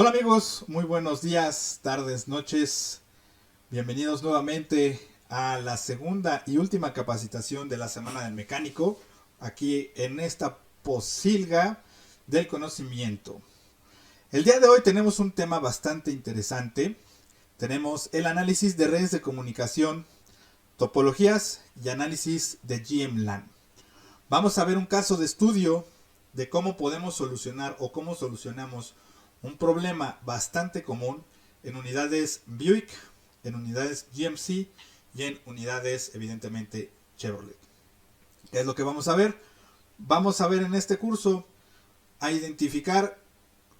Hola amigos, muy buenos días, tardes, noches. Bienvenidos nuevamente a la segunda y última capacitación de la Semana del Mecánico, aquí en esta posilga del conocimiento. El día de hoy tenemos un tema bastante interesante. Tenemos el análisis de redes de comunicación, topologías y análisis de GM-LAN. Vamos a ver un caso de estudio de cómo podemos solucionar o cómo solucionamos un problema bastante común en unidades Buick, en unidades GMC y en unidades evidentemente Chevrolet. ¿Qué es lo que vamos a ver? Vamos a ver en este curso a identificar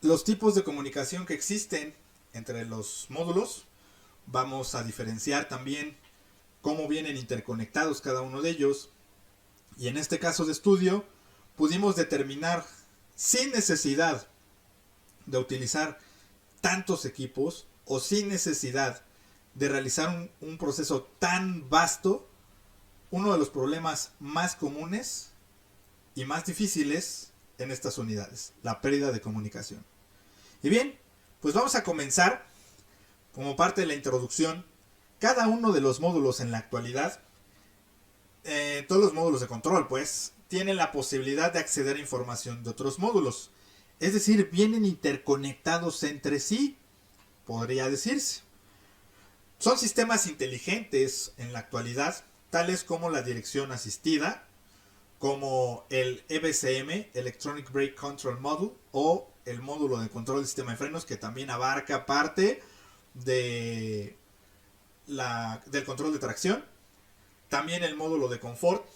los tipos de comunicación que existen entre los módulos. Vamos a diferenciar también cómo vienen interconectados cada uno de ellos. Y en este caso de estudio pudimos determinar sin necesidad de utilizar tantos equipos o sin necesidad de realizar un proceso tan vasto, uno de los problemas más comunes y más difíciles en estas unidades, la pérdida de comunicación. Y bien, pues vamos a comenzar como parte de la introducción. Cada uno de los módulos en la actualidad, todos los módulos de control pues, tienen la posibilidad de acceder a información de otros módulos. Es decir, vienen interconectados entre sí, podría decirse. Son sistemas inteligentes en la actualidad, tales como la dirección asistida, como el EBCM, Electronic Brake Control Module, o el módulo de control del sistema de frenos, que también abarca parte del control de tracción. También el módulo de confort,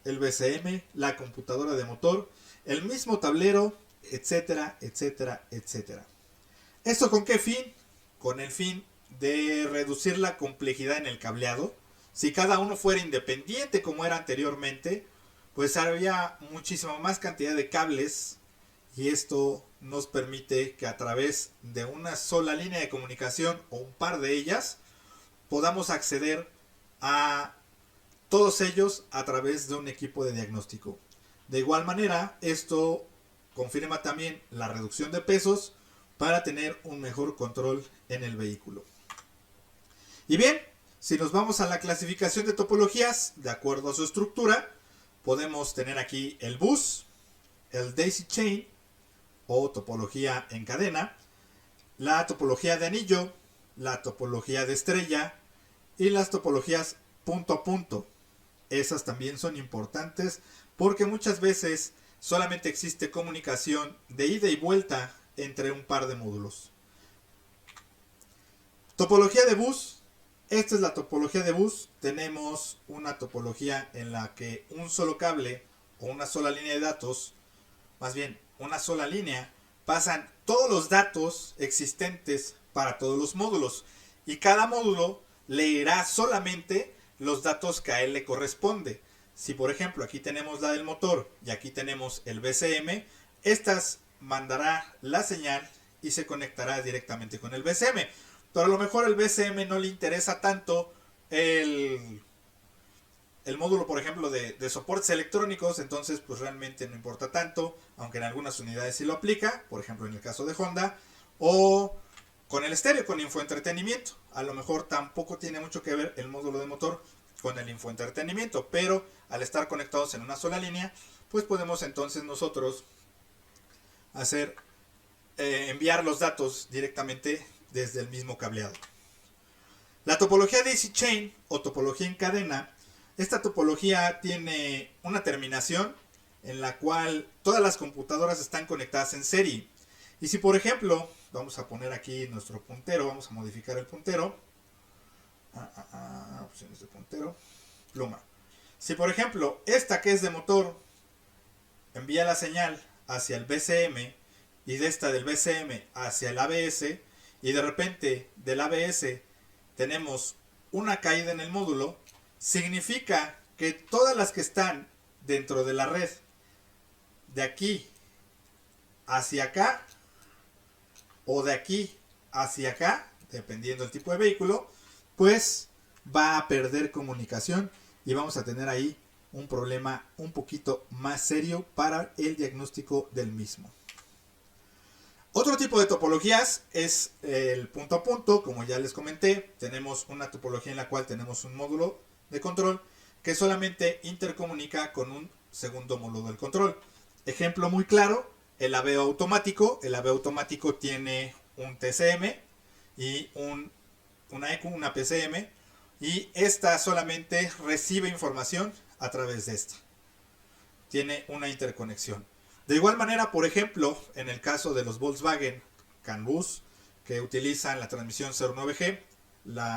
el BCM, la computadora de motor, el mismo tablero, etcétera, etcétera, etcétera. ¿Esto con qué fin? Con el fin de reducir la complejidad en el cableado. Si cada uno fuera independiente como era anteriormente, pues habría muchísima más cantidad de cables y esto nos permite que a través de una sola línea de comunicación o un par de ellas podamos acceder a todos ellos a través de un equipo de diagnóstico. De igual manera, esto confirma también la reducción de pesos para tener un mejor control en el vehículo. Y bien, si nos vamos a la clasificación de topologías, de acuerdo a su estructura, podemos tener aquí el bus, el daisy chain o topología en cadena, la topología de anillo, la topología de estrella y las topologías punto a punto. Esas también son importantes porque muchas veces solamente existe comunicación de ida y vuelta entre un par de módulos. Topología de bus. Esta es la topología de bus. Tenemos una topología en la que un solo cable o una sola línea de datos, más bien una sola línea, pasan todos los datos existentes para todos los módulos y cada módulo leerá solamente los datos que a él le corresponde. Si por ejemplo aquí tenemos la del motor y aquí tenemos el BCM, estas mandará la señal y se conectará directamente con el BCM. Pero a lo mejor el BCM no le interesa tanto el módulo, por ejemplo, de soportes electrónicos, entonces pues realmente no importa tanto, aunque en algunas unidades sí lo aplica, por ejemplo en el caso de Honda, o con el estéreo, con infoentretenimiento. A lo mejor tampoco tiene mucho que ver el módulo de motor con el infoentretenimiento, pero al estar conectados en una sola línea, pues podemos entonces nosotros enviar los datos directamente desde el mismo cableado. La topología daisy chain o topología en cadena, esta topología tiene una terminación en la cual todas las computadoras están conectadas en serie. Y si por ejemplo, vamos a poner aquí nuestro puntero, vamos a modificar el puntero, opciones de puntero, pluma. Si por ejemplo esta que es de motor envía la señal hacia el BCM y de esta del BCM hacia el ABS y de repente del ABS tenemos una caída en el módulo, significa que todas las que están dentro de la red de aquí hacia acá o de aquí hacia acá, dependiendo del tipo de vehículo, pues va a perder comunicación y vamos a tener ahí un problema un poquito más serio para el diagnóstico del mismo. Otro tipo de topologías es el punto a punto, como ya les comenté. Tenemos una topología en la cual tenemos un módulo de control que solamente intercomunica con un segundo módulo del control. Ejemplo muy claro, el aveo automático. El aveo automático tiene un TCM y una EQ, una PCM, y esta solamente recibe información a través de esta. Tiene una interconexión. De igual manera, por ejemplo, en el caso de los Volkswagen CAN bus que utilizan la transmisión 09G,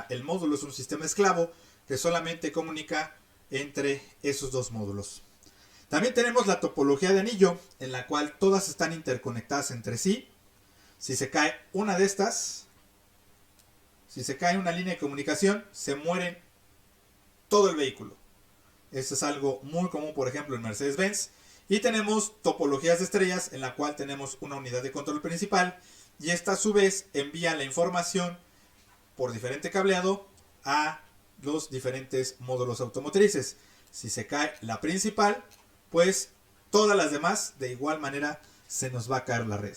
el módulo es un sistema esclavo que solamente comunica entre esos dos módulos. También tenemos la topología de anillo, en la cual todas están interconectadas entre sí. Si se cae una de estas, si se cae una línea de comunicación, se muere todo el vehículo. Esto es algo muy común, por ejemplo, en Mercedes-Benz. Y tenemos topologías de estrellas, en la cual tenemos una unidad de control principal, y esta a su vez envía la información por diferente cableado a los diferentes módulos automotrices. Si se cae la principal, pues todas las demás de igual manera se nos va a caer la red.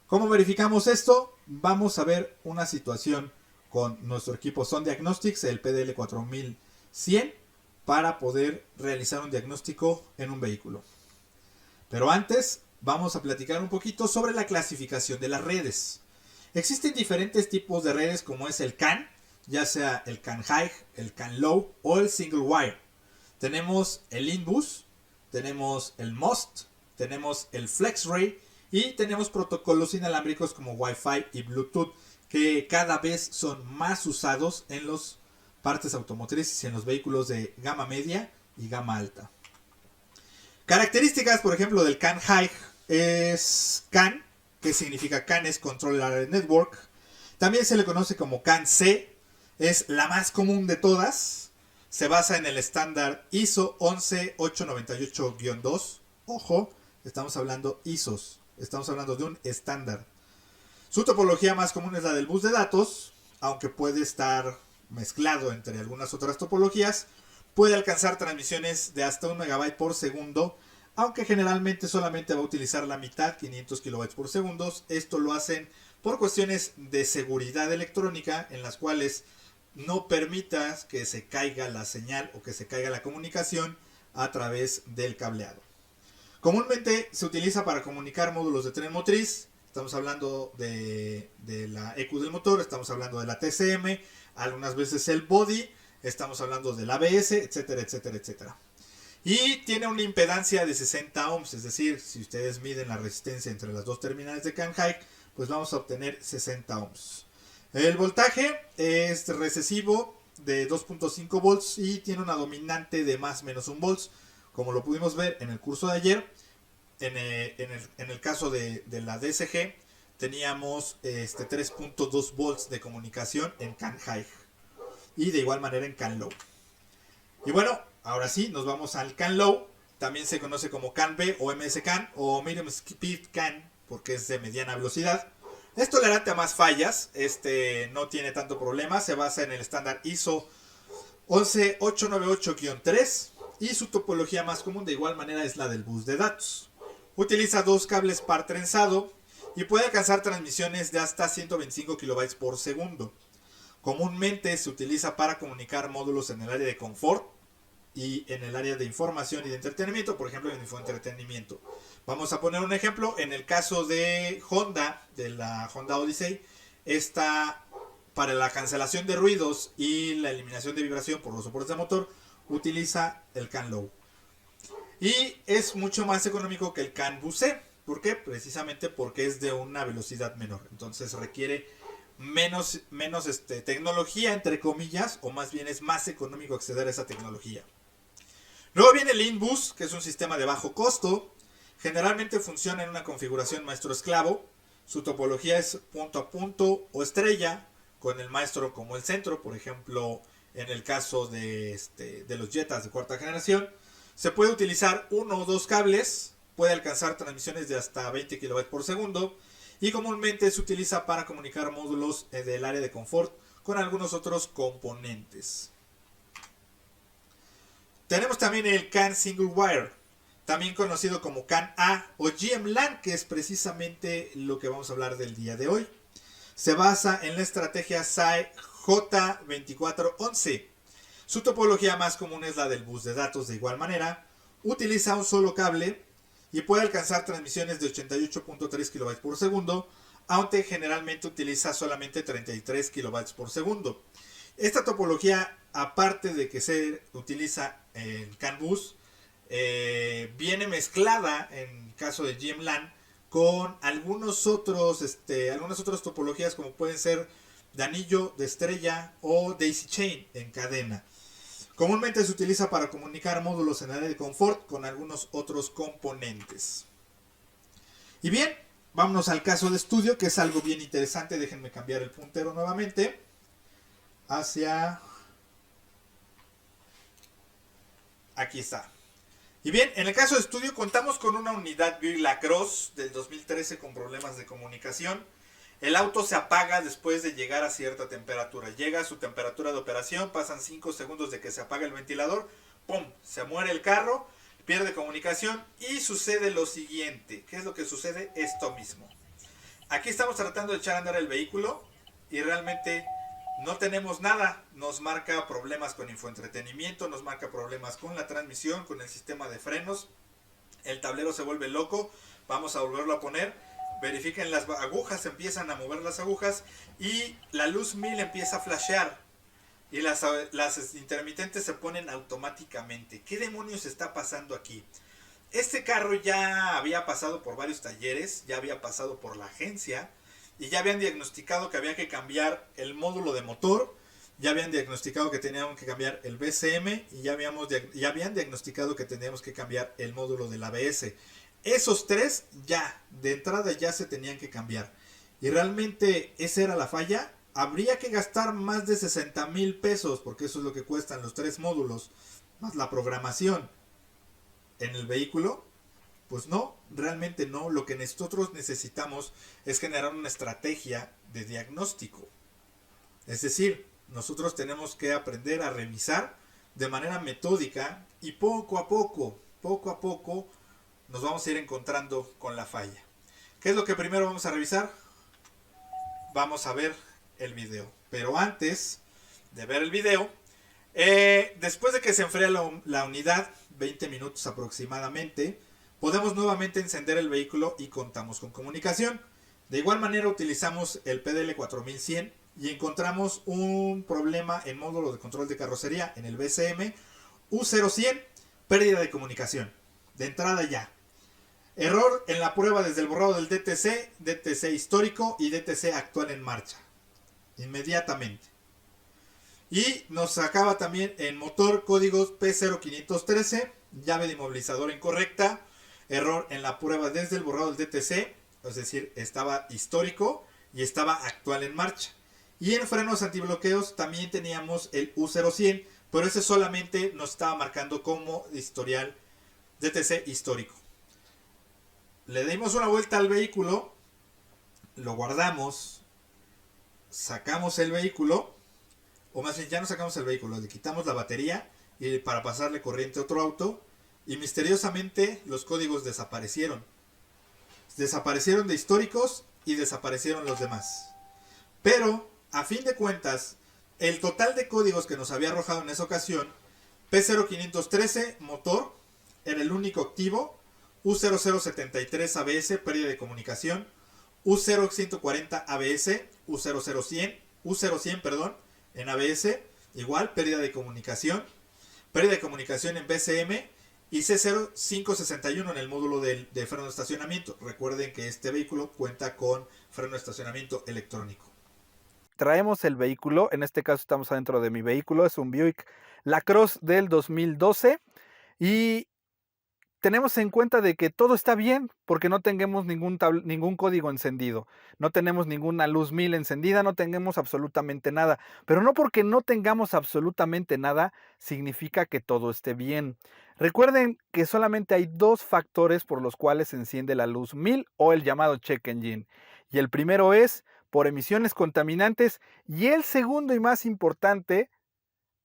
¿Cómo verificamos esto? Vamos a ver una situación con nuestro equipo Son Diagnostics, el PDL 4100, para poder realizar un diagnóstico en un vehículo. Pero antes vamos a platicar un poquito sobre la clasificación de las redes. Existen diferentes tipos de redes, como es el CAN, ya sea el CAN High, el CAN Low o el Single Wire. Tenemos el InBus, tenemos el MOST, tenemos el FlexRay y tenemos protocolos inalámbricos como Wi-Fi y Bluetooth, que cada vez son más usados en las partes automotrices y en los vehículos de gama media y gama alta. Características, por ejemplo, del CAN High es CAN, que significa CAN es Control Area Network. También se le conoce como CAN C, es la más común de todas. Se basa en el estándar ISO 11898-2. Ojo, estamos hablando ISOs, estamos hablando de un estándar. Su topología más común es la del bus de datos, aunque puede estar mezclado entre algunas otras topologías. Puede alcanzar transmisiones de hasta 1 MB por segundo, aunque generalmente solamente va a utilizar la mitad, 500 KB por segundo. Esto lo hacen por cuestiones de seguridad electrónica, en las cuales no permitas que se caiga la señal o que se caiga la comunicación a través del cableado. Comúnmente se utiliza para comunicar módulos de tren motriz. Estamos hablando de la EQ del motor, estamos hablando de la TCM, algunas veces el body, estamos hablando del ABS, etcétera, etcétera, etcétera. Y tiene una impedancia de 60 ohms, es decir, si ustedes miden la resistencia entre las dos terminales de CAN High, pues vamos a obtener 60 ohms. El voltaje es recesivo de 2.5 volts y tiene una dominante de más o menos 1 volts, como lo pudimos ver en el curso de ayer. En el caso de la DSG teníamos 3.2 volts de comunicación en CAN High y de igual manera en CAN Low. Y bueno, ahora sí, nos vamos al CAN Low. También se conoce como CAN B o MS CAN o Medium Speed CAN, porque es de mediana velocidad. Es tolerante a más fallas, no tiene tanto problema, se basa en el estándar ISO 11898-3 y su topología más común de igual manera es la del bus de datos. Utiliza dos cables par trenzado y puede alcanzar transmisiones de hasta 125 KB por segundo. Comúnmente se utiliza para comunicar módulos en el área de confort y en el área de información y de entretenimiento, por ejemplo en el infoentretenimiento. Vamos a poner un ejemplo. En el caso de Honda, de la Honda Odyssey, esta para la cancelación de ruidos y la eliminación de vibración por los soportes de motor utiliza el CAN Low. Y es mucho más económico que el CAN bus C. ¿Por qué? Precisamente porque es de una velocidad menor. Entonces requiere menos tecnología, entre comillas, o más bien es más económico acceder a esa tecnología. Luego viene el InBus, que es un sistema de bajo costo. Generalmente funciona en una configuración maestro-esclavo. Su topología es punto a punto o estrella, con el maestro como el centro. Por ejemplo, en el caso de los Jetas de cuarta generación, se puede utilizar uno o dos cables. Puede alcanzar transmisiones de hasta 20 KB por segundo. Y comúnmente se utiliza para comunicar módulos del área de confort con algunos otros componentes. Tenemos también el CAN Single Wire. también conocido como CAN-A o GM-LAN, que es precisamente lo que vamos a hablar del día de hoy. Se basa en la estrategia SAE J2411. Su topología más común es la del bus de datos. De igual manera, utiliza un solo cable y puede alcanzar transmisiones de 88.3 kB por segundo, aunque generalmente utiliza solamente 33 kB por segundo. Esta topología, aparte de que se utiliza en CAN bus, viene mezclada en caso de GM-LAN con algunas otras topologías, como pueden ser de anillo, de estrella o daisy chain en cadena. Comúnmente se utiliza para comunicar módulos en área de confort con algunos otros componentes. Y bien, vámonos al caso de estudio, que es algo bien interesante. Déjenme cambiar el puntero nuevamente hacia... Aquí está. Y bien, en el caso de estudio contamos con una unidad Buick Lacrosse del 2013 con problemas de comunicación. El auto se apaga después de llegar a cierta temperatura. Llega a su temperatura de operación, pasan 5 segundos de que se apaga el ventilador, ¡pum! Se muere el carro, pierde comunicación y sucede lo siguiente. ¿Qué es lo que sucede? Esto mismo. Aquí estamos tratando de echar a andar el vehículo y realmente no tenemos nada. Nos marca problemas con infoentretenimiento, nos marca problemas con la transmisión, con el sistema de frenos. El tablero se vuelve loco. Vamos a volverlo a poner. Verifiquen las agujas, empiezan a mover las agujas y la luz 1000 empieza a flashear. Y las intermitentes se ponen automáticamente. ¿Qué demonios está pasando aquí? Este carro ya había pasado por varios talleres, ya había pasado por la agencia y ya habían diagnosticado que había que cambiar el módulo de motor, ya habían diagnosticado que teníamos que cambiar el BCM y ya habían diagnosticado que teníamos que cambiar el módulo del ABS. Esos tres ya, de entrada ya se tenían que cambiar. Y realmente esa era la falla. Habría que gastar más de 60,000 pesos, porque eso es lo que cuestan los tres módulos, más la programación en el vehículo. Pues no, realmente no. Lo que nosotros necesitamos es generar una estrategia de diagnóstico. Es decir, nosotros tenemos que aprender a revisar de manera metódica y poco a poco nos vamos a ir encontrando con la falla. ¿Qué es lo que primero vamos a revisar? Vamos a ver el video. Pero antes de ver el video, después de que se enfría la unidad, 20 minutos aproximadamente, podemos nuevamente encender el vehículo y contamos con comunicación. De igual manera utilizamos el PDL 4100 y encontramos un problema en módulo de control de carrocería en el BCM U0100, pérdida de comunicación. De entrada ya. Error en la prueba desde el borrado del DTC, DTC histórico y DTC actual en marcha. Inmediatamente. Y nos acaba también en motor códigos P0513, llave de inmovilizador incorrecta, error en la prueba desde el borrado del DTC, es decir, estaba histórico y estaba actual en marcha. Y en frenos antibloqueos también teníamos el U0100, pero ese solamente nos estaba marcando como historial DTC histórico. Le dimos una vuelta al vehículo, lo guardamos, sacamos el vehículo, o más bien ya no sacamos el vehículo, le quitamos la batería y para pasarle corriente a otro auto y misteriosamente los códigos desaparecieron. Desaparecieron de históricos y desaparecieron los demás. Pero, a fin de cuentas, el total de códigos que nos había arrojado en esa ocasión, P0513 motor, era el único activo, U0073 ABS, pérdida de comunicación, U0140 ABS, U0100, perdón, en ABS, igual, pérdida de comunicación en BCM y C0561 en el módulo de freno de estacionamiento. Recuerden que este vehículo cuenta con freno de estacionamiento electrónico. Traemos el vehículo, en este caso estamos adentro de mi vehículo, es un Buick Lacrosse del 2012 y tenemos en cuenta de que todo está bien porque no tenemos ningún código encendido, no tenemos ninguna luz 1000 encendida, no tenemos absolutamente nada. Pero no porque no tengamos absolutamente nada significa que todo esté bien. Recuerden que solamente hay dos factores por los cuales se enciende la luz 1000 o el llamado check engine. Y el primero es por emisiones contaminantes y el segundo y más importante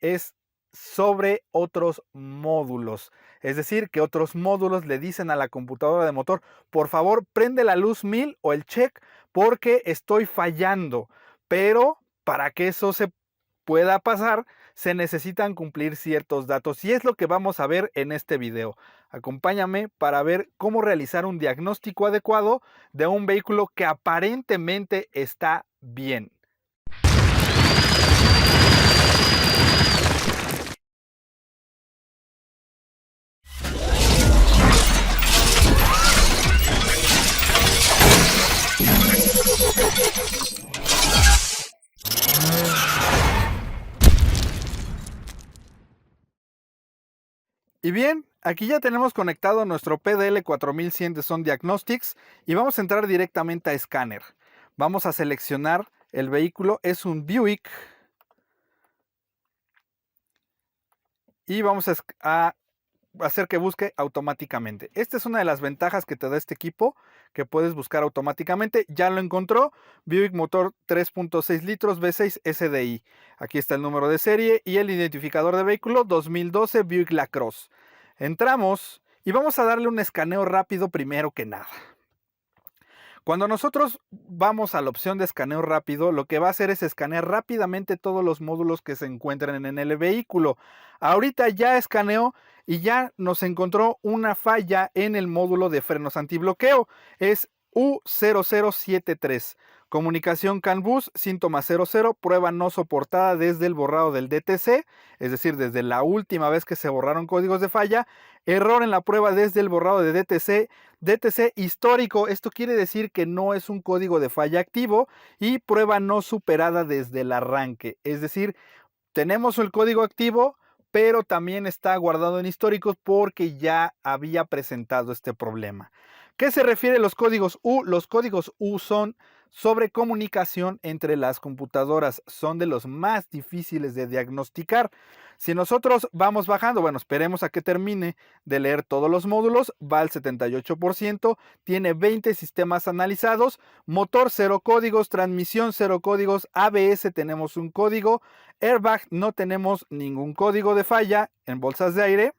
es sobre otros módulos. Es decir, que otros módulos le dicen a la computadora de motor, por favor, prende la luz 1000 o el check porque estoy fallando. Pero para que eso se pueda pasar, se necesitan cumplir ciertos datos y es lo que vamos a ver en este video. Acompáñame para ver cómo realizar un diagnóstico adecuado de un vehículo que aparentemente está bien. Y bien, aquí ya tenemos conectado nuestro PDL 4100 de Sun Diagnostics y vamos a entrar directamente a Scanner. Vamos a seleccionar el vehículo, es un Buick y vamos a hacer que busque automáticamente. Esta es una de las ventajas que te da este equipo, que puedes buscar automáticamente. Ya lo encontró, Buick motor 3.6 litros V6 SDI. Aquí está el número de serie y el identificador de vehículo 2012 Buick LaCrosse. Entramos y vamos a darle un escaneo rápido primero que nada. Cuando nosotros vamos a la opción de escaneo rápido, lo que va a hacer es escanear rápidamente todos los módulos que se encuentren en el vehículo. Ahorita ya escaneó y ya nos encontró una falla en el módulo de frenos antibloqueo. Es U0073. Comunicación CAN bus, síntoma 00, prueba no soportada desde el borrado del DTC, es decir, desde la última vez que se borraron códigos de falla. Error en la prueba desde el borrado de DTC histórico. Esto quiere decir que no es un código de falla activo y prueba no superada desde el arranque. Es decir, tenemos el código activo, pero también está guardado en históricos porque ya había presentado este problema. ¿Qué se refiere a los códigos U? Los códigos U son sobre comunicación entre las computadoras. Son de los más difíciles de diagnosticar. Si nosotros vamos bajando, bueno, esperemos a que termine de leer todos los módulos, va al 78%, tiene 20 sistemas analizados, motor 0 códigos, transmisión 0 códigos, ABS tenemos un código, airbag no tenemos ningún código de falla, en bolsas de aire.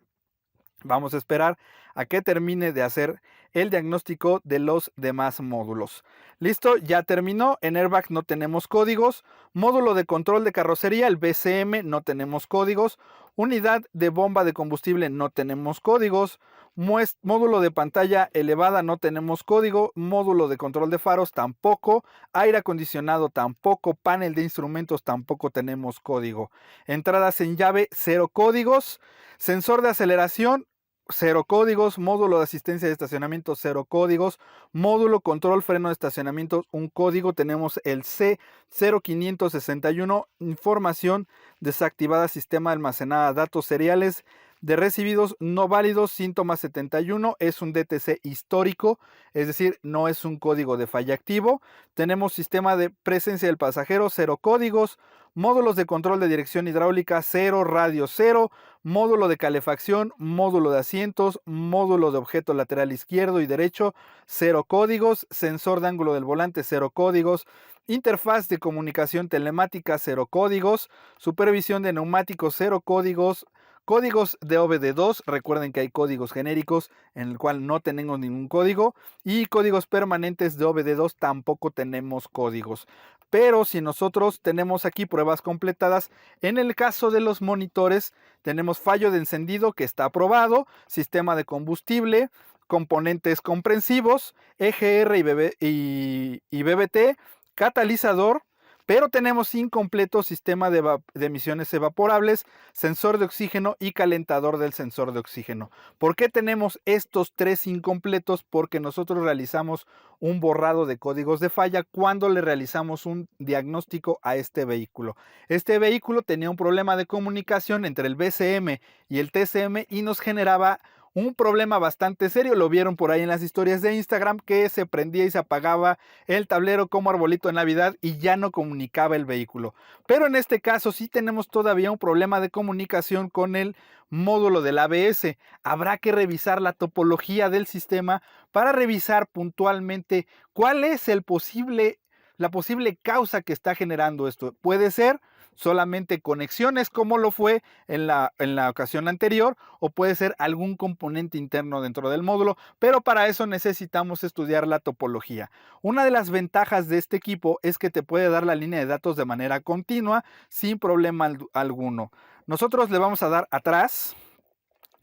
Vamos a esperar a que termine de hacer el diagnóstico de los demás módulos. Listo, ya terminó. En airbag no tenemos códigos. Módulo de control de carrocería, el BCM, no tenemos códigos. Unidad de bomba de combustible, no tenemos códigos. Módulo de pantalla elevada, no tenemos código. Módulo de control de faros, tampoco. Aire acondicionado, tampoco. Panel de instrumentos, tampoco tenemos código. Entradas en llave, 0 códigos. Sensor de aceleración, 0 códigos. Módulo de asistencia de estacionamiento, 0 códigos. Módulo control freno de estacionamiento, un código. Tenemos el C0561. Información desactivada, sistema almacenada, datos seriales de recibidos no válidos, síntoma 71. Es un DTC histórico, es decir, no es un código de falla activo. Tenemos sistema de presencia del pasajero, 0 códigos. Módulos de control de dirección hidráulica, 0, radio 0, módulo de calefacción, módulo de asientos, módulo de objeto lateral izquierdo y derecho, 0 códigos, sensor de ángulo del volante, 0 códigos, interfaz de comunicación telemática, 0 códigos, supervisión de neumáticos, 0 códigos, códigos de OBD2, recuerden que hay códigos genéricos en el cual no tenemos ningún código, y códigos permanentes de OBD2 tampoco tenemos códigos. Pero si nosotros tenemos aquí pruebas completadas, en el caso de los monitores tenemos fallo de encendido que está aprobado, sistema de combustible, componentes comprensivos, EGR y BBT, catalizador, pero tenemos incompleto sistema de emisiones evaporables, sensor de oxígeno y calentador del sensor de oxígeno. ¿Por qué tenemos estos 3 incompletos? Porque nosotros realizamos un borrado de códigos de falla cuando le realizamos un diagnóstico a este vehículo. Este vehículo tenía un problema de comunicación entre el BCM y el TCM y nos generaba un problema bastante serio. Lo vieron por ahí en las historias de Instagram, que se prendía y se apagaba el tablero como arbolito de Navidad y ya no comunicaba el vehículo. Pero en este caso sí tenemos todavía un problema de comunicación con el módulo del ABS. Habrá que revisar la topología del sistema para revisar puntualmente cuál es la posible causa que está generando esto. Puede ser solamente conexiones como lo fue en la ocasión anterior, o puede ser algún componente interno dentro del módulo, pero para eso necesitamos estudiar la topología. Una de las ventajas de este equipo es que te puede dar la línea de datos de manera continua sin problema alguno. Nosotros le vamos a dar atrás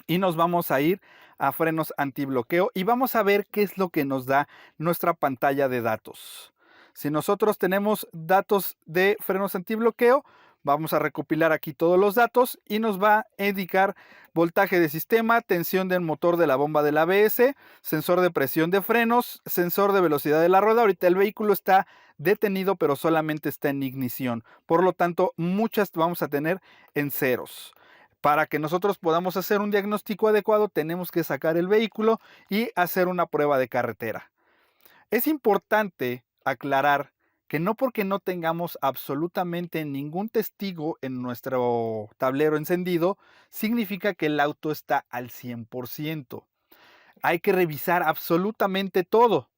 y nos vamos a ir a frenos antibloqueo y vamos a ver qué es lo que nos da nuestra pantalla de datos. Si nosotros tenemos datos de frenos antibloqueo, vamos a recopilar aquí todos los datos y nos va a indicar voltaje de sistema, tensión del motor de la bomba del ABS, sensor de presión de frenos, sensor de velocidad de la rueda. Ahorita el vehículo está detenido, pero solamente está en ignición. Por lo tanto, muchas vamos a tener en ceros. Para que nosotros podamos hacer un diagnóstico adecuado, tenemos que sacar el vehículo y hacer una prueba de carretera. Es importante aclarar que no porque no tengamos absolutamente ningún testigo en nuestro tablero encendido, significa que el auto está al 100%. Hay que revisar absolutamente todo.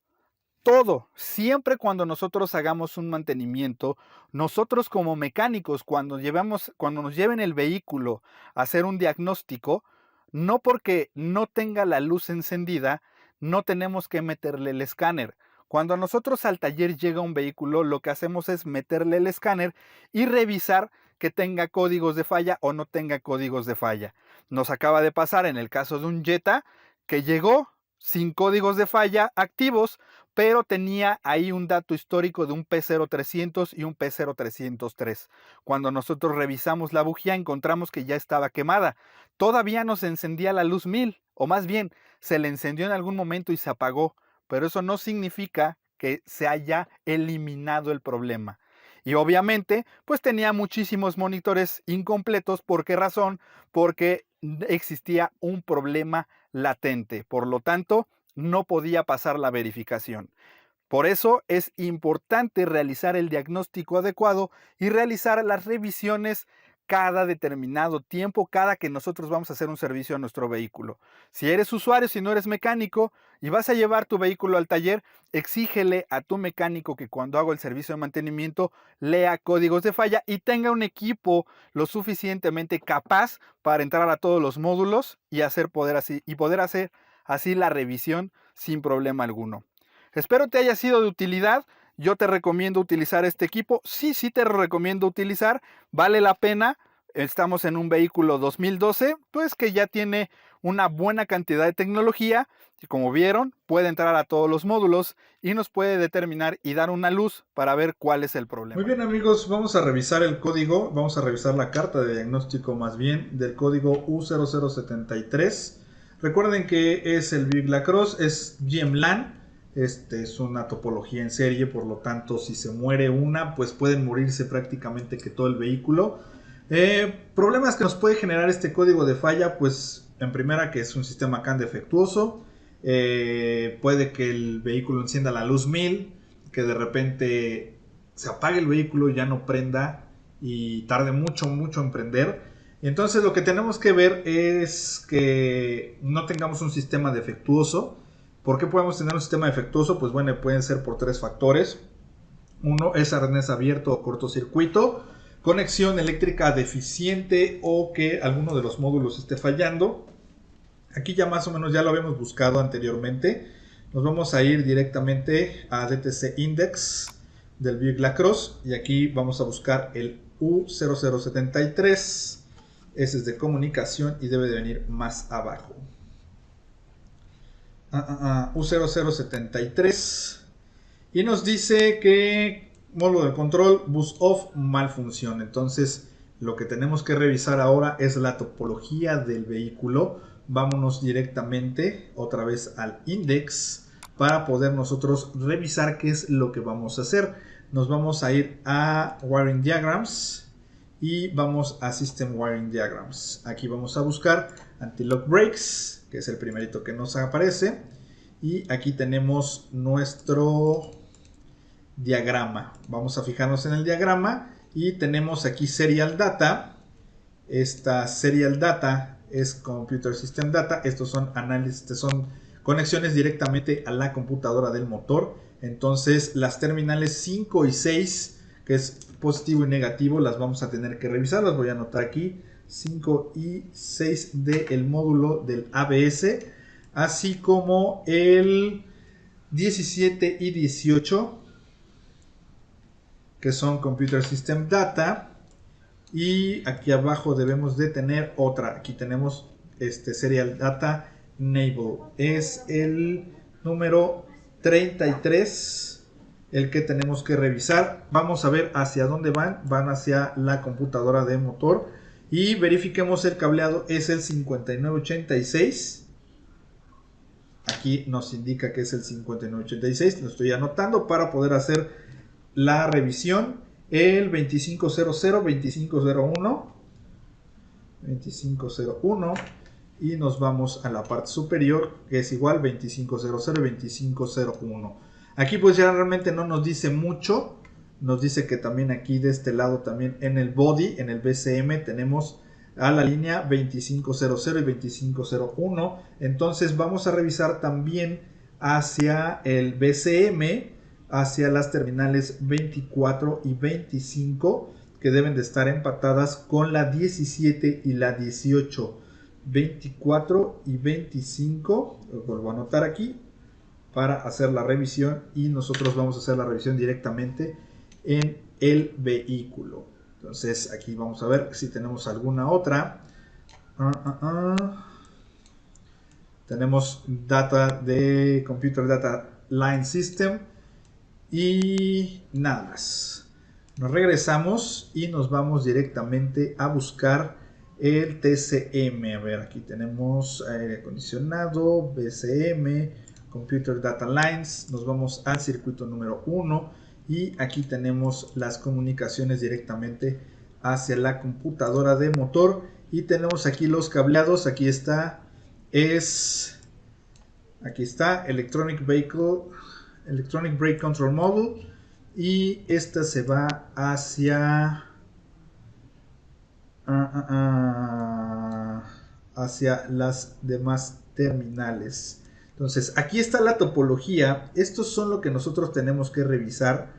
Todo, siempre cuando nosotros hagamos un mantenimiento, nosotros como mecánicos, cuando nos lleven el vehículo a hacer un diagnóstico, no porque no tenga la luz encendida, no tenemos que meterle el escáner. Cuando nosotros al taller llega un vehículo, lo que hacemos es meterle el escáner y revisar que tenga códigos de falla o no tenga códigos de falla. Nos acaba de pasar en el caso de un Jetta que llegó sin códigos de falla activos, pero tenía ahí un dato histórico de un P0300 y un P0303. Cuando nosotros revisamos la bujía, encontramos que ya estaba quemada. Todavía no se encendía la luz 1000, o más bien, se le encendió en algún momento y se apagó, pero eso no significa que se haya eliminado el problema. Y obviamente, pues tenía muchísimos monitores incompletos. ¿Por qué razón? Porque existía un problema latente. Por lo tanto, no podía pasar la verificación. Por eso es importante realizar el diagnóstico adecuado y realizar las revisiones cada determinado tiempo, cada que nosotros vamos a hacer un servicio a nuestro vehículo. Si eres usuario, si no eres mecánico y vas a llevar tu vehículo al taller, exígele a tu mecánico que cuando haga el servicio de mantenimiento lea códigos de falla y tenga un equipo lo suficientemente capaz para entrar a todos los módulos y poder hacer así la revisión sin problema alguno. Espero te haya sido de utilidad. Yo te recomiendo utilizar este equipo. Sí te recomiendo utilizar. Vale la pena. Estamos en un vehículo 2012, pues que ya tiene una buena cantidad de tecnología. Y como vieron, puede entrar a todos los módulos y nos puede determinar y dar una luz para ver cuál es el problema. Muy bien, amigos, vamos a revisar el código. Vamos a revisar la carta de diagnóstico más bien del código U0073. Recuerden que es el Buick LaCrosse, es GM-LAN. Es una topología en serie, por lo tanto, si se muere una, pues pueden morirse prácticamente que todo el vehículo. Problemas que nos puede generar este código de falla, pues en primera que es un sistema CAN defectuoso. Puede que el vehículo encienda la luz 1000, que de repente se apague el vehículo y ya no prenda y tarde mucho en prender. Entonces lo que tenemos que ver es que no tengamos un sistema defectuoso. ¿Por qué podemos tener un sistema defectuoso? Pues bueno, pueden ser por tres factores. Uno es arnés abierto o cortocircuito, conexión eléctrica deficiente o que alguno de los módulos esté fallando. Aquí ya más o menos ya lo habíamos buscado anteriormente. Nos vamos a ir directamente a DTC Index del Buick LaCrosse y aquí vamos a buscar el U0073. Ese es de comunicación y debe de venir más abajo. U0073 y nos dice que módulo de control bus off mal funciona. Entonces lo que tenemos que revisar ahora es la topología del vehículo. Vámonos directamente otra vez al index para poder nosotros revisar qué es lo que vamos a hacer. Nos vamos a ir a Wiring Diagrams y vamos a System Wiring Diagrams. Aquí vamos a buscar Anti-Lock Brakes, que es el primerito que nos aparece, y aquí tenemos nuestro diagrama. Vamos a fijarnos en el diagrama y tenemos aquí Serial Data. Esta Serial Data es Computer System Data. Estos son análisis, son conexiones directamente a la computadora del motor. Entonces las terminales 5 y 6 que es positivo y negativo, las vamos a tener que revisar. Las voy a anotar aquí, 5 y 6 del módulo del ABS, así como el 17 y 18, que son Computer System Data. Y aquí abajo debemos de tener otra. Aquí tenemos Serial Data Enable. Es el número 33 el que tenemos que revisar. Vamos a ver hacia dónde van. Van hacia la computadora de motor. Y verifiquemos el cableado. Es el 5986. Aquí nos indica que es el 5986. Lo estoy anotando para poder hacer la revisión. El 2500, 2501, 2501, y nos vamos a la parte superior, que es igual 2500 y 2501. Aquí pues ya realmente no nos dice mucho. Nos dice que también aquí de este lado, también en el body, en el BCM, tenemos a la línea 2500 y 2501. Entonces vamos a revisar también hacia el BCM, hacia las terminales 24 y 25, que deben de estar empatadas con la 17 y la 18. 24 y 25, lo vuelvo a anotar aquí para hacer la revisión, y nosotros vamos a hacer la revisión directamente en el vehículo. Entonces aquí vamos a ver si tenemos alguna otra. Tenemos data de Computer Data Line System. Y nada más. Nos regresamos y nos vamos directamente a buscar el TCM. A ver, aquí tenemos aire acondicionado, BCM, Computer Data Lines. Nos vamos al circuito número 1 y aquí tenemos las comunicaciones directamente hacia la computadora de motor. Y tenemos aquí los cableados. Aquí está Electronic Brake Control Module, y esta se va hacia las demás terminales. Entonces aquí está la topología. Estos son lo que nosotros tenemos que revisar.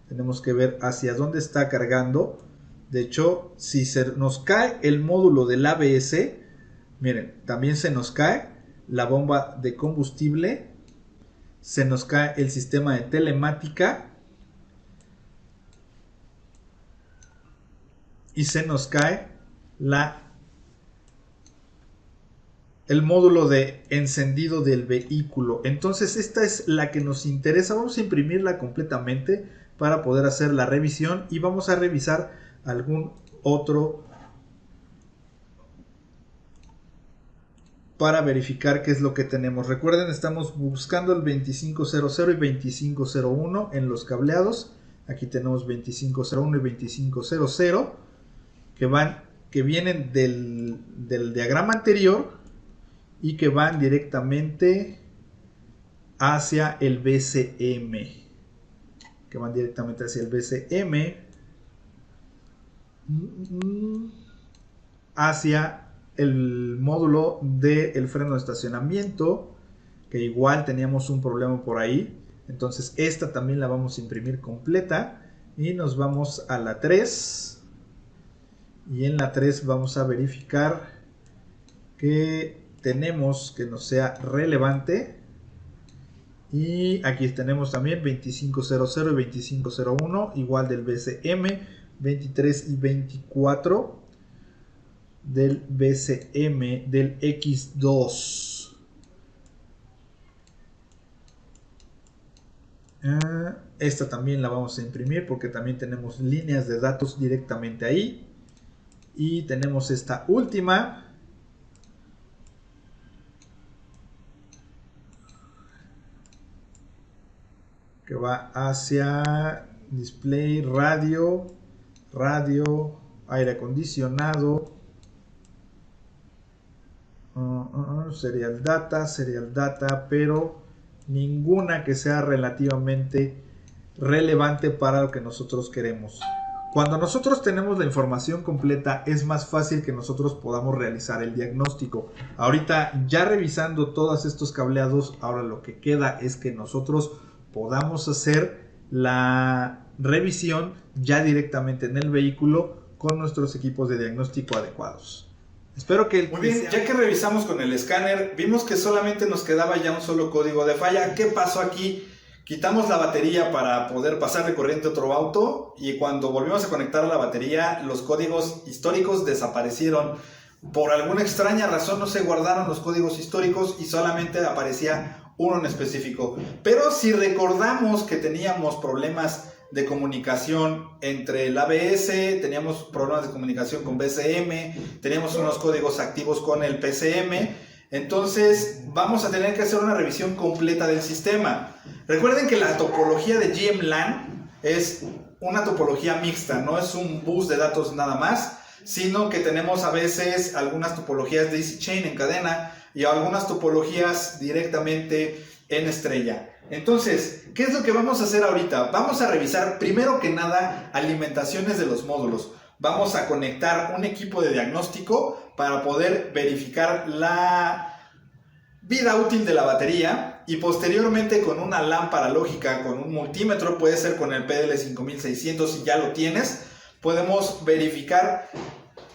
Tenemos que ver hacia dónde está cargando. De hecho, si se nos cae el módulo del ABS, miren, también se nos cae la bomba de combustible. Se nos cae el sistema de telemática y se nos cae el módulo de encendido del vehículo. Entonces esta es la que nos interesa. Vamos a imprimirla completamente para poder hacer la revisión, y vamos a revisar algún otro para verificar qué es lo que tenemos. Recuerden, estamos buscando el 2500 y 2501 en los cableados. Aquí tenemos 2501 y 2500 que vienen del diagrama anterior y que van directamente hacia el BCM. Hacia el módulo del freno de estacionamiento, que igual teníamos un problema por ahí. Entonces esta también la vamos a imprimir completa y nos vamos a la 3, y en la 3 vamos a verificar que tenemos que nos sea relevante. Y aquí tenemos también 2500 y 2501, igual del BCM, 23 y 24 del BCM del X2. Esta también la vamos a imprimir porque también tenemos líneas de datos directamente ahí. Y tenemos esta última, que va hacia display, radio, aire acondicionado, serial data, pero ninguna que sea relativamente relevante para lo que nosotros queremos. Cuando nosotros tenemos la información completa, es más fácil que nosotros podamos realizar el diagnóstico. Ahorita, ya revisando todos estos cableados, ahora lo que queda es que nosotros podamos hacer la revisión ya directamente en el vehículo con nuestros equipos de diagnóstico adecuados. Espero que... Muy bien, ya que revisamos con el escáner, vimos que solamente nos quedaba ya un solo código de falla. ¿Qué pasó aquí? Quitamos la batería para poder pasar de corriente a otro auto y cuando volvimos a conectar la batería, los códigos históricos desaparecieron. Por alguna extraña razón no se guardaron los códigos históricos y solamente aparecía uno en específico. Pero si recordamos que teníamos problemas de comunicación entre el ABS, teníamos problemas de comunicación con BCM, teníamos unos códigos activos con el PCM, entonces vamos a tener que hacer una revisión completa del sistema. Recuerden que la topología de GM-LAN es una topología mixta, no es un bus de datos nada más, sino que tenemos a veces algunas topologías daisy chain en cadena y algunas topologías directamente en estrella. Entonces, ¿qué es lo que vamos a hacer ahorita? Vamos a revisar primero que nada alimentaciones de los módulos. Vamos a conectar un equipo de diagnóstico para poder verificar la vida útil de la batería y posteriormente con una lámpara lógica, con un multímetro, puede ser con el PDL5600 si ya lo tienes, podemos verificar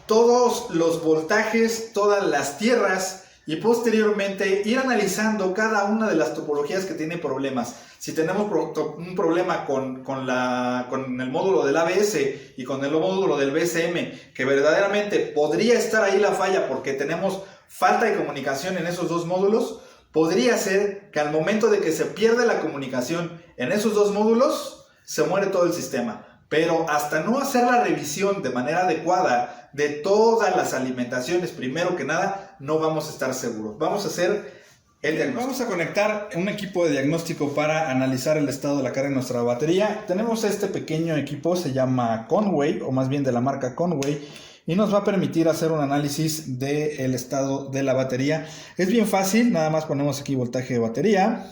todos los voltajes, todas las tierras y posteriormente ir analizando cada una de las topologías que tiene problemas. Si tenemos un problema con el módulo del ABS y con el módulo del BCM, que verdaderamente podría estar ahí la falla porque tenemos falta de comunicación en esos dos módulos, podría ser que al momento de que se pierde la comunicación en esos dos módulos, se muere todo el sistema. Pero hasta no hacer la revisión de manera adecuada de todas las alimentaciones, primero que nada, no vamos a estar seguros. Vamos a hacer el diagnóstico. Vamos a conectar un equipo de diagnóstico para analizar el estado de la carga de nuestra batería. Tenemos este pequeño equipo, se llama Conway, o más bien de la marca Conway, y nos va a permitir hacer un análisis del estado de la batería. Es bien fácil, nada más ponemos aquí voltaje de batería,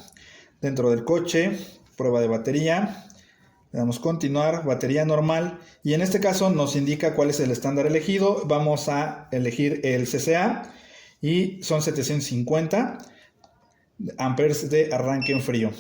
dentro del coche, prueba de batería. Le damos continuar, batería normal y en este caso nos indica cuál es el estándar elegido. Vamos a elegir el CCA y son 750 amperes de arranque en frío.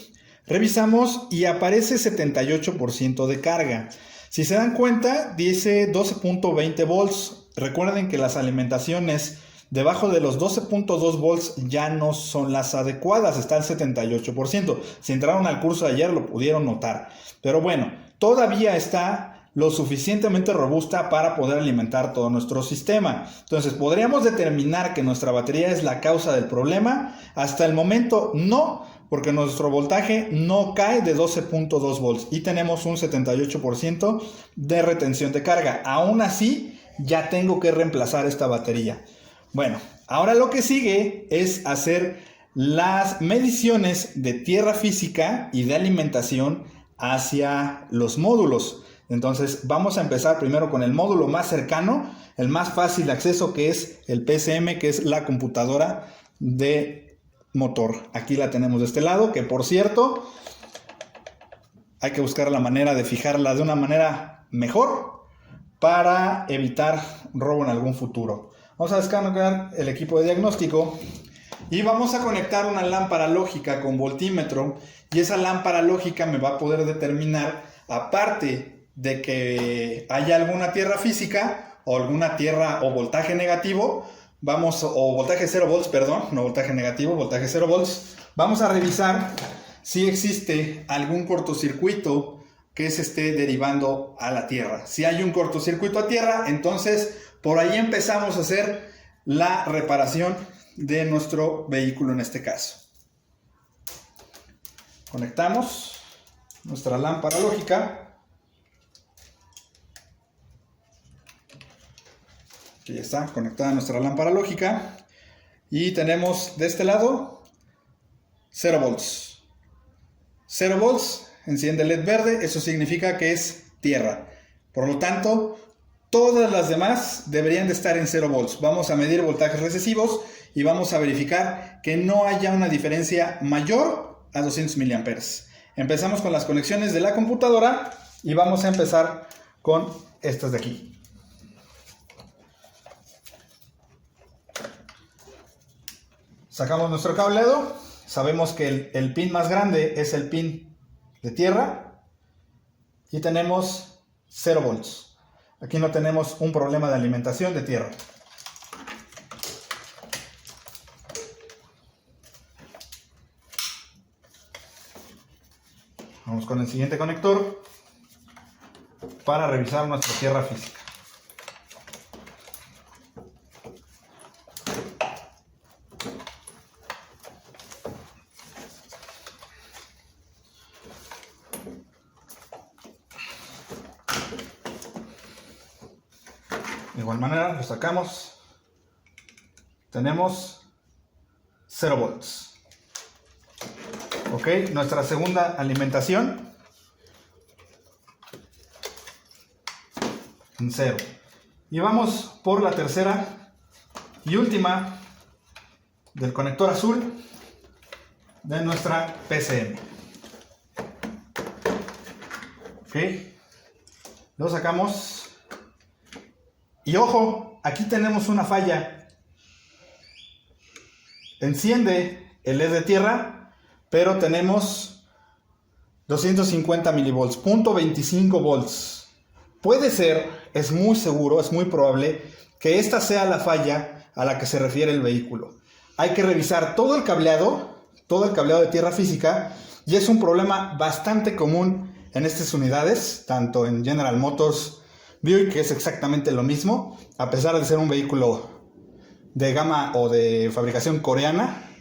Revisamos y aparece 78% de carga. Si se dan cuenta dice 12.20 volts. Recuerden que las alimentaciones debajo de los 12.2 volts ya no son las adecuadas, está el 78%. Si entraron al curso de ayer lo pudieron notar. Pero bueno, todavía está lo suficientemente robusta para poder alimentar todo nuestro sistema. Entonces, ¿podríamos determinar que nuestra batería es la causa del problema? Hasta el momento no, porque nuestro voltaje no cae de 12.2 volts y tenemos un 78% de retención de carga. Aún así, ya tengo que reemplazar esta batería. Bueno, ahora lo que sigue es hacer las mediciones de tierra física y de alimentación hacia los módulos. Entonces vamos a empezar primero con el módulo más cercano, el más fácil de acceso, que es el PCM, que es la computadora de motor. Aquí la tenemos de este lado, que por cierto hay que buscar la manera de fijarla de una manera mejor para evitar robo en algún futuro. Vamos a descargar el equipo de diagnóstico y vamos a conectar una lámpara lógica con voltímetro y esa lámpara lógica me va a poder determinar, aparte de que haya alguna tierra física o alguna tierra o voltaje negativo, o voltaje 0 volts, perdón, no voltaje negativo, voltaje 0 volts, vamos a revisar si existe algún cortocircuito que se esté derivando a la tierra. Si hay un cortocircuito a tierra, entonces por ahí empezamos a hacer la reparación de nuestro vehículo en este caso. Conectamos nuestra lámpara lógica. Aquí está conectada nuestra lámpara lógica. Y tenemos de este lado 0 volts. 0 volts, enciende el LED verde, eso significa que es tierra. Por lo tanto, todas las demás deberían de estar en 0 volts. Vamos a medir voltajes recesivos y vamos a verificar que no haya una diferencia mayor a 200 miliamperes. Empezamos con las conexiones de la computadora y vamos a empezar con estas de aquí. Sacamos nuestro cableado. Sabemos que el pin más grande es el pin de tierra y tenemos 0 volts. Aquí no tenemos un problema de alimentación de tierra. Vamos con el siguiente conector para revisar nuestra tierra física. De igual manera lo sacamos. Tenemos 0 volts. Ok, nuestra segunda alimentación en 0. Y vamos por la tercera y última del conector azul de nuestra PCM. Ok, lo sacamos. Y ojo, aquí tenemos una falla. Enciende el LED de tierra, pero tenemos 250 milivolts, 0.25 volts. Puede ser, es muy seguro, es muy probable que esta sea la falla a la que se refiere el vehículo. Hay que revisar todo el cableado de tierra física, y es un problema bastante común en estas unidades, tanto en General Motors, Buick, que es exactamente lo mismo, a pesar de ser un vehículo de gama o de fabricación coreana,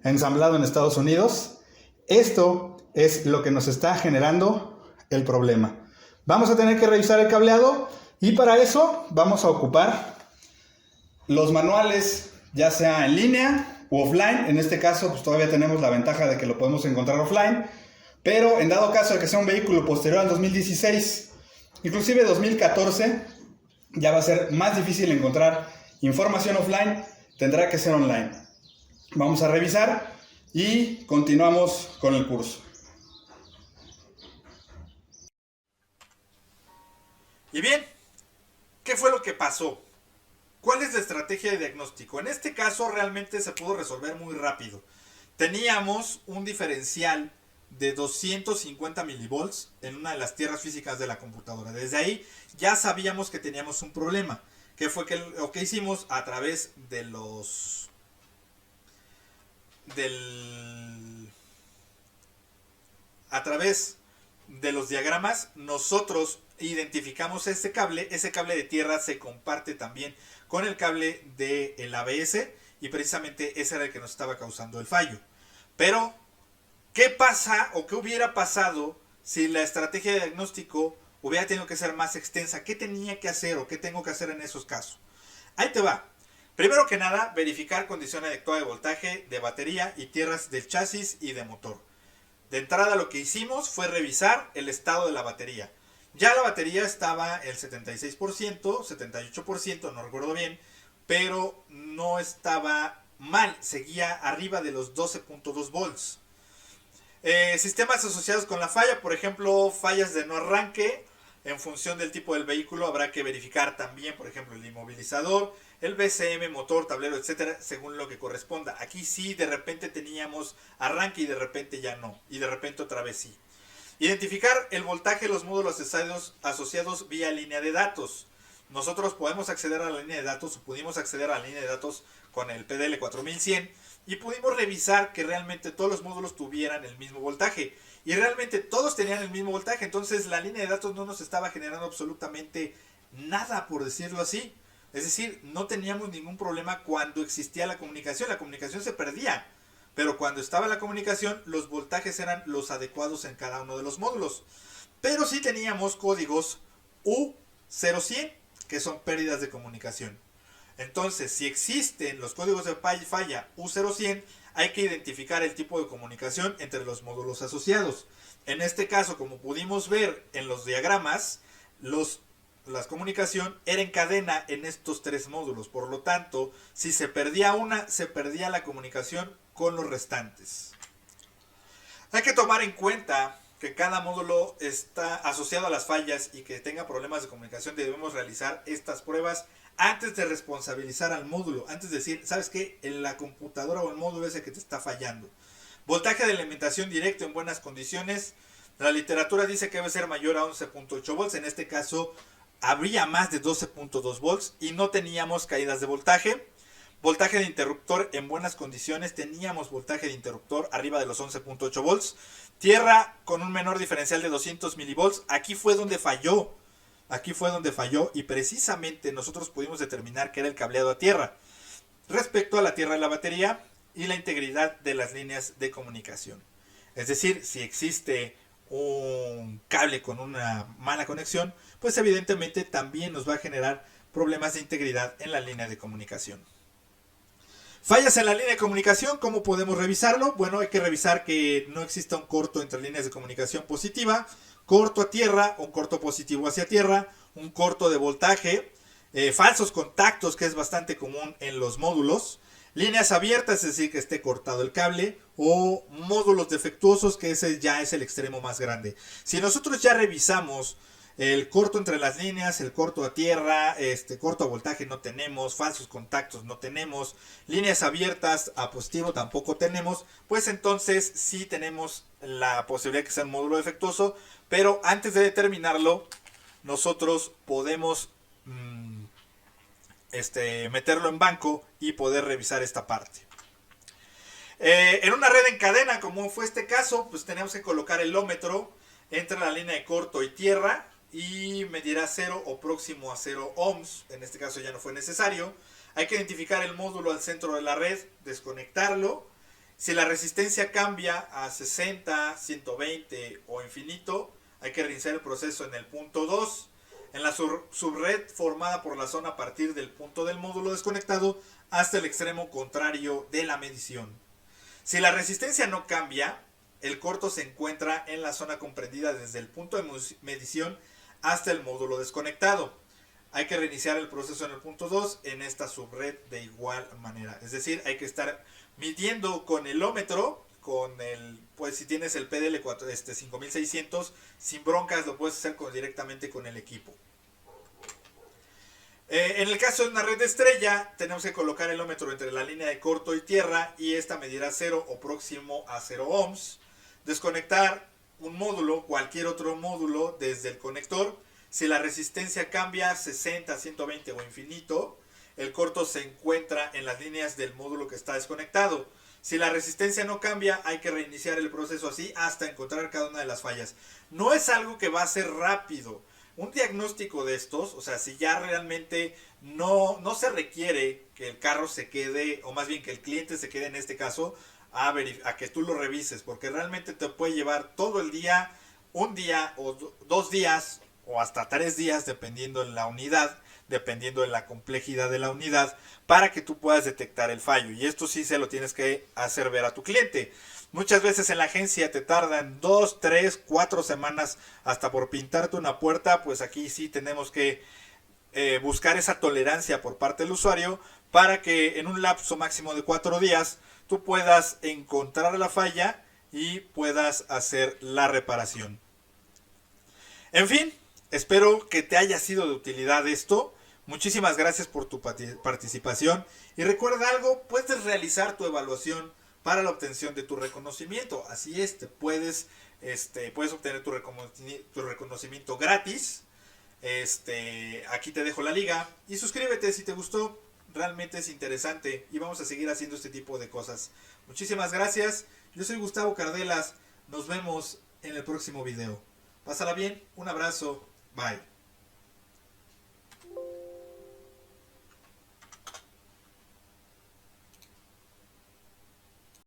ensamblado en Estados Unidos. Esto es lo que nos está generando el problema. Vamos a tener que revisar el cableado, y para eso vamos a ocupar los manuales, ya sea en línea u offline. En este caso pues todavía tenemos la ventaja de que lo podemos encontrar offline, pero en dado caso de que sea un vehículo posterior al 2016, inclusive 2014, ya va a ser más difícil encontrar información offline, tendrá que ser online. Vamos a revisar y continuamos con el curso. Y bien, ¿qué fue lo que pasó? ¿Cuál es la estrategia de diagnóstico? En este caso realmente se pudo resolver muy rápido. Teníamos un diferencial de 250 milivolts en una de las tierras físicas de la computadora. Desde ahí ya sabíamos que teníamos un problema. ¿Qué fue lo que hicimos? A través de los diagramas, nosotros identificamos ese cable de tierra se comparte también con el cable del ABS, y precisamente ese era el que nos estaba causando el fallo. Pero, ¿qué pasa o qué hubiera pasado si la estrategia de diagnóstico hubiera tenido que ser más extensa? ¿Qué tenía que hacer o qué tengo que hacer en esos casos? Ahí te va. Primero que nada, verificar condición adecuada de voltaje de batería y tierras del chasis y de motor. De entrada lo que hicimos fue revisar el estado de la batería. Ya la batería estaba el 76%, 78%, no recuerdo bien, pero no estaba mal, seguía arriba de los 12.2 volts. Sistemas asociados con la falla, por ejemplo, fallas de no arranque. En función del tipo del vehículo habrá que verificar también, por ejemplo, el inmovilizador, el BCM, motor, tablero, etcétera, según lo que corresponda. Aquí sí, de repente teníamos arranque y de repente ya no, y de repente otra vez sí. Identificar el voltaje de los módulos asociados vía línea de datos. Nosotros podemos acceder a la línea de datos, o pudimos acceder a la línea de datos con el PDL 4100, y pudimos revisar que realmente todos los módulos tuvieran el mismo voltaje. Y realmente todos tenían el mismo voltaje, entonces la línea de datos no nos estaba generando absolutamente nada, por decirlo así. Es decir, no teníamos ningún problema cuando existía la comunicación se perdía. Pero cuando estaba la comunicación, los voltajes eran los adecuados en cada uno de los módulos. Pero sí teníamos códigos U0100, que son pérdidas de comunicación. Entonces, si existen los códigos de falla U0100, hay que identificar el tipo de comunicación entre los módulos asociados. En este caso, como pudimos ver en los diagramas, la comunicación era en cadena en estos tres módulos. Por lo tanto, si se perdía una, se perdía la comunicación con los restantes. Hay que tomar en cuenta que cada módulo está asociado a las fallas y que tenga problemas de comunicación. Debemos realizar estas pruebas antes de responsabilizar al módulo, antes de decir, ¿sabes qué? En la computadora o el módulo es el que te está fallando. Voltaje de alimentación directo en buenas condiciones. La literatura dice que debe ser mayor a 11.8 volts. En este caso habría más de 12.2 volts y no teníamos caídas de voltaje. Voltaje de interruptor en buenas condiciones. Teníamos voltaje de interruptor arriba de los 11.8 volts. Tierra con un menor diferencial de 200 milivolts. Aquí fue donde falló. Aquí fue donde falló y precisamente nosotros pudimos determinar que era el cableado a tierra. Respecto a la tierra de la batería y la integridad de las líneas de comunicación. Es decir, si existe un cable con una mala conexión, pues evidentemente también nos va a generar problemas de integridad en la línea de comunicación. Fallas en la línea de comunicación, ¿cómo podemos revisarlo? Bueno, hay que revisar que no exista un corto entre líneas de comunicación positiva, corto a tierra, un corto positivo hacia tierra, un corto de voltaje, falsos contactos, que es bastante común en los módulos, líneas abiertas, es decir, que esté cortado el cable, o módulos defectuosos, que ese ya es el extremo más grande. Si nosotros ya revisamos el corto entre las líneas, el corto a tierra, corto a voltaje no tenemos, falsos contactos no tenemos, líneas abiertas a positivo tampoco tenemos, pues entonces sí tenemos la posibilidad de que sea un módulo defectuoso, pero antes de determinarlo, nosotros podemos meterlo en banco y poder revisar esta parte. En una red en cadena, como fue este caso, pues tenemos que colocar el ómetro entre la línea de corto y tierra y medirá 0 o próximo a 0 ohms. En este caso ya no fue necesario. Hay que identificar el módulo al centro de la red, desconectarlo. Si la resistencia cambia a 60, 120 o infinito, hay que reiniciar el proceso en el punto 2. En la subred formada por la zona a partir del punto del módulo desconectado hasta el extremo contrario de la medición. Si la resistencia no cambia, el corto se encuentra en la zona comprendida desde el punto de medición hasta el módulo desconectado. Hay que reiniciar el proceso en el punto 2 en esta subred de igual manera. Es decir, hay que estar midiendo con el ómetro, pues si tienes el PDL 5600, sin broncas lo puedes hacer directamente con el equipo. En el caso de una red de estrella, tenemos que colocar el ómetro entre la línea de corto y tierra y esta medirá 0 o próximo a 0 ohms. Desconectar un módulo, cualquier otro módulo desde el conector. Si la resistencia cambia 60, 120 o infinito, el corto se encuentra en las líneas del módulo que está desconectado. Si la resistencia no cambia, hay que reiniciar el proceso así hasta encontrar cada una de las fallas. No es algo que va a ser rápido. Un diagnóstico de estos, o sea, si ya realmente no se requiere que el carro se quede, o más bien que el cliente se quede en este caso, a que tú lo revises, porque realmente te puede llevar todo el día, un día o 2 días, o hasta 3 días, dependiendo de la unidad, dependiendo de la complejidad de la unidad, para que tú puedas detectar el fallo. Y esto sí se lo tienes que hacer ver a tu cliente. Muchas veces en la agencia te tardan 2, 3, 4 semanas hasta por pintarte una puerta. Pues aquí sí tenemos que buscar esa tolerancia por parte del usuario para que en un lapso máximo de 4 días tú puedas encontrar la falla y puedas hacer la reparación. En fin, espero que te haya sido de utilidad esto. Muchísimas gracias por tu participación. Y recuerda algo, puedes realizar tu evaluación para la obtención de tu reconocimiento. Así es, puedes obtener tu reconocimiento gratis. Aquí te dejo la liga. Y suscríbete si te gustó. Realmente es interesante. Y vamos a seguir haciendo este tipo de cosas. Muchísimas gracias. Yo soy Gustavo Cardelas. Nos vemos en el próximo video. Pásala bien. Un abrazo. Bye.